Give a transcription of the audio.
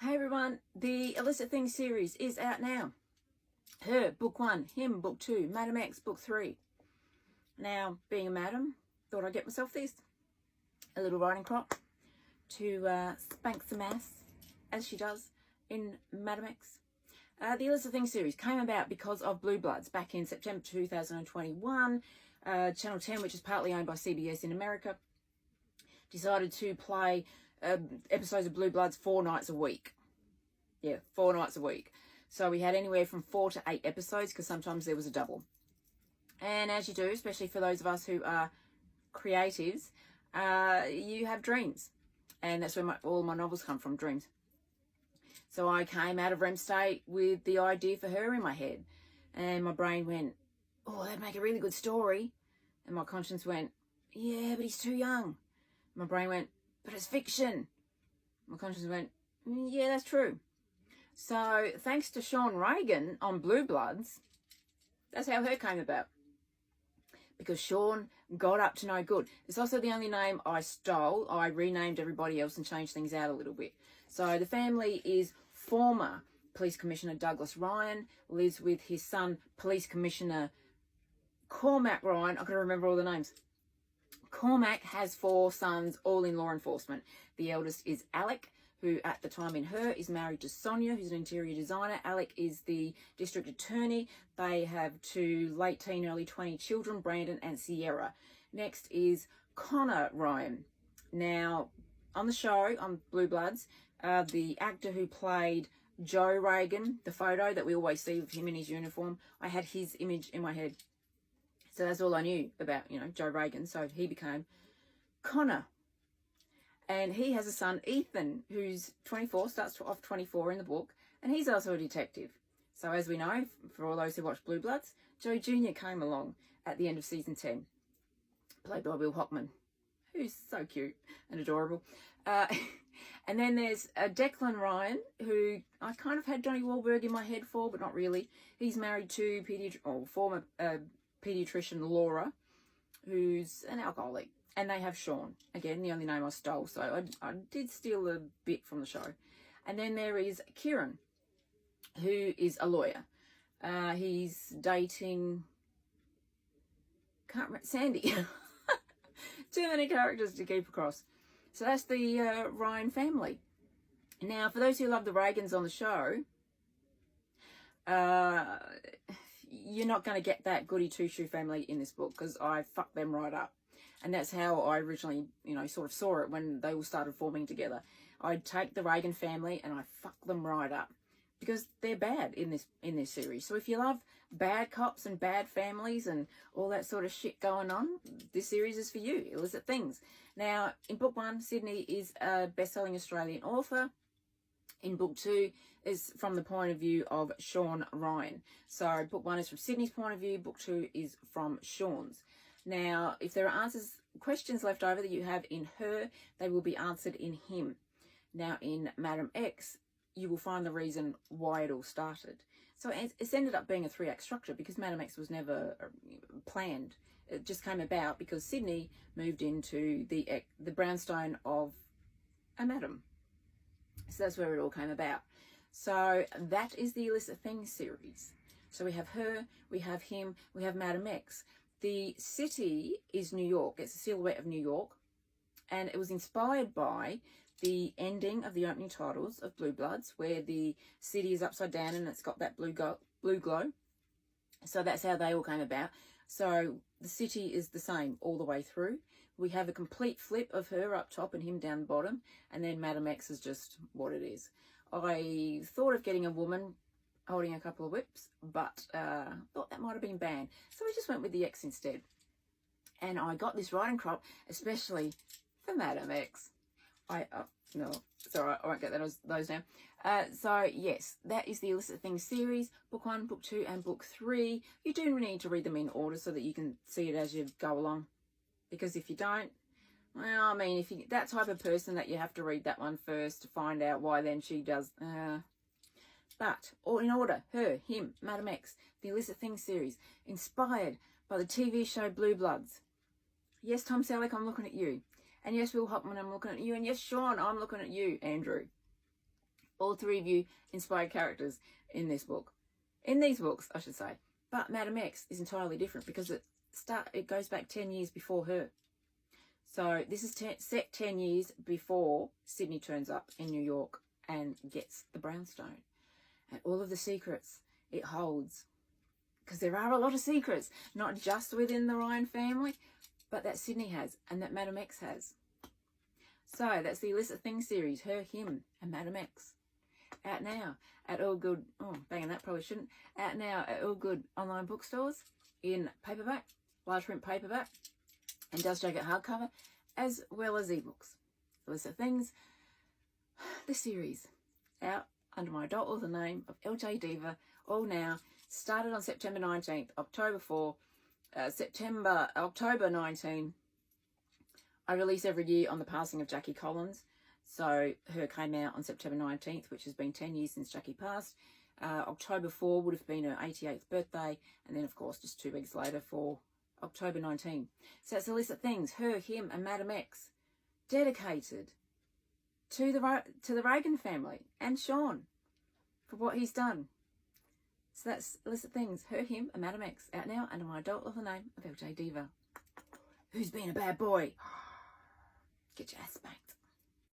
Hey everyone, the Illicit Things series is out now. Her, book 1, him, book 2, Madam X, book 3. Now, being a madam, thought I'd get myself this. A little riding crop to spank some ass, as she does in Madam X. The Illicit Things series came about because of Blue Bloods back in September 2021. Channel 10, which is partly owned by CBS in America, decided to play episodes of Blue Bloods 4 nights a week. Yeah, 4 nights a week. So we had anywhere from 4 to 8 episodes because sometimes there was a double. And as you do, especially for those of us who are creatives, you have dreams. And that's where all my novels come from, dreams. So I came out of REM state with the idea for her in my head. And my brain went, oh, that'd make a really good story. And my conscience went, yeah, but he's too young. My brain went, but it's fiction. My conscience went, yeah, that's true. So thanks to Sean Regan on Blue Bloods, that's how her came about. Because Sean got up to no good. It's also the only name I stole. I renamed everybody else and changed things out a little bit. So the family is former Police Commissioner Douglas Ryan, lives with his son, Police Commissioner Cormac Ryan. I've got to remember all the names. Cormac has 4 sons, all in law enforcement. The eldest is Alec, who at the time in Her is married to Sonia, who's an interior designer. Alec is the district attorney. They have 2 late teen, early 20 children, Brandon and Sierra. Next is Connor Ryan. Now, on the show, on Blue Bloods, the actor who played Joe Regan, the photo that we always see of him in his uniform, I had his image in my head. So that's all I knew about, Joe Regan. So he became Connor. And he has a son, Ethan, who's 24, starts off 24 in the book, and he's also a detective. So as we know, for all those who watch Blue Bloods, Joe Jr. came along at the end of season 10, played by Will Hockman, who's so cute and adorable. And then there's Declan Ryan, who I kind of had Donnie Wahlberg in my head for, but not really. He's married to former pediatrician Laura, who's an alcoholic. And they have Sean, again, the only name I stole. So I did steal a bit from the show. And then there is Kieran, who is a lawyer. He's dating, can't remember, Sandy. Too many characters to keep across. So that's the Ryan family. Now, for those who love the Regans on the show, you're not going to get that goody two-shoe family in this book because I fucked them right up. And that's how I originally, sort of saw it when they all started forming together. I'd take the Regan family and I fuck them right up because they're bad in this series. So if you love bad cops and bad families and all that sort of shit going on, this series is for you. Illicit Things. Now, in book 1, Sydney is a best-selling Australian author. In book 2 is from the point of view of Sean Ryan. So book 1 is from Sydney's point of view. Book 2 is from Sean's. Now, if there are questions left over that you have in Her, they will be answered in him. Now, in Madam X, you will find the reason why it all started. So it's ended up being a 3-act structure because Madam X was never planned. It just came about because Sydney moved into the brownstone of a madam. So that's where it all came about. So that is the Illicit Things series. So we have Her, we have him, we have Madam X. The city is New York. It's a silhouette of New York. And it was inspired by the ending of the opening titles of Blue Bloods, where the city is upside down and it's got that blue glow. So that's how they all came about. So the city is the same all the way through. We have a complete flip of Her up top and him down the bottom. And then Madam X is just what it is. I thought of getting a woman holding a couple of whips, but thought that might have been banned. So we just went with the X instead. And I got this riding crop, especially for Madam X. No, it's all right, I won't get those down. So, yes, that is the Illicit Things series, book 1, book 2, and book 3. You do need to read them in order so that you can see it as you go along. Because if you don't, well, I mean, if you're that type of person that you have to read that one first to find out why then she does... But, all in order, Her, him, Madam X, the Illicit Things series, inspired by the TV show Blue Bloods. Yes, Tom Selleck, I'm looking at you. And yes, Will Hockman, I'm looking at you. And yes, Sean, I'm looking at you, Andrew. All three of you inspired characters in this book. In these books, I should say. But Madam X is entirely different because it goes back 10 years before her. So this is set 10 years before Sydney turns up in New York and gets the brownstone. And all of the secrets it holds. Because there are a lot of secrets, not just within the Ryan family, but that Sydney has and that Madam X has. So that's the Illicit Things series, Her, Him and Madam X. Out now at all good, banging that probably shouldn't, out now at all good online bookstores in paperback, large print paperback, and does get hardcover, as well as ebooks. Illicit Things, the series, out under my adult author name of LJ Diva, all now, started on September 19th, October 4, October 19. I release every year on the passing of Jackie Collins. So her came out on September 19th, which has been 10 years since Jackie passed. October 4 would have been her 88th birthday. And then, of course, just 2 weeks later for October 19. So it's Illicit Things, Her, Him and Madam X, dedicated to the Reagan family and Sean for what he's done. So that's Illicit Things, Her, Him and Madam X, out now under my adult author name of LJ Diva. Who's been a bad boy? Get your ass spanked.